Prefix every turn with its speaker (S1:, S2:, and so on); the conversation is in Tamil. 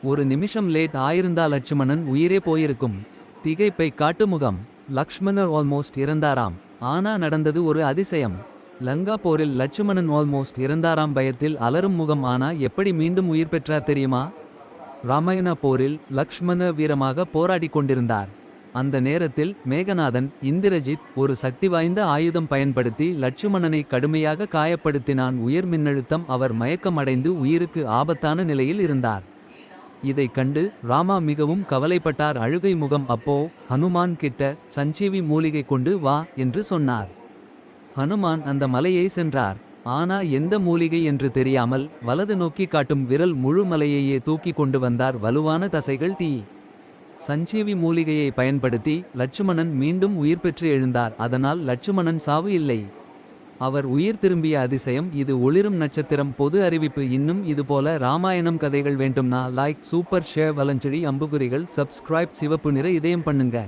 S1: ஒரு நிமிஷம் லேட் ஆயிருந்தா லட்சுமணன் உயிரே போயிருக்கும். திகைப்பை காட்டுமுகம். லக்ஷ்மணர் ஆல்மோஸ்ட் இறந்தாராம். ஆனா நடந்தது ஒரு அதிசயம். லங்கா போரில் லட்சுமணன் ஆல்மோஸ்ட் இறந்தாராம். பயத்தில் அலரும் முகம். ஆனா எப்படி மீண்டும் உயிர் பெற்றார் தெரியுமா? ராமாயண போரில் லக்ஷ்மண வீரமாக போராடிக் கொண்டிருந்தார். அந்த நேரத்தில் மேகநாதன் இந்திரஜித் ஒரு சக்தி வாய்ந்த ஆயுதம் பயன்படுத்தி லட்சுமணனை கடுமையாக காயப்படுத்தினான். உயர் மின்னழுத்தம். அவர் மயக்கமடைந்து உயிருக்கு ஆபத்தான நிலையில் இருந்தார். இதைக் கண்டு ராமா மிகவும் கவலைப்பட்டார். அழுகை முகம். அப்போ ஹனுமான் கிட்ட சஞ்சீவி மூலிகை கொண்டு வா என்று சொன்னார். ஹனுமான் அந்த மலையை சென்றார். ஆனா எந்த மூலிகை என்று தெரியாமல் வலது நோக்கி காட்டும் விரல் முழு மலையையே தூக்கி கொண்டு வந்தார். வலுவான தசைகள். தீ சஞ்சீவி மூலிகையை பயன்படுத்தி லட்சுமணன் மீண்டும் உயிர் பெற்று எழுந்தார். அதனால் லட்சுமணன் சாவு இல்லை. அவர் உயிர் திரும்பிய அதிசயம். இது ஒளிரும் நட்சத்திரம். பொது அறிவிப்பு. இன்னும் இதுபோல ராமாயணம் கதைகள் வேண்டும்னா லைக், சூப்பர், ஷேர், வலஞ்செழி, அம்புகுறிகள், சப்ஸ்கிரைப், சிவப்பு நிற இதயம் பண்ணுங்க.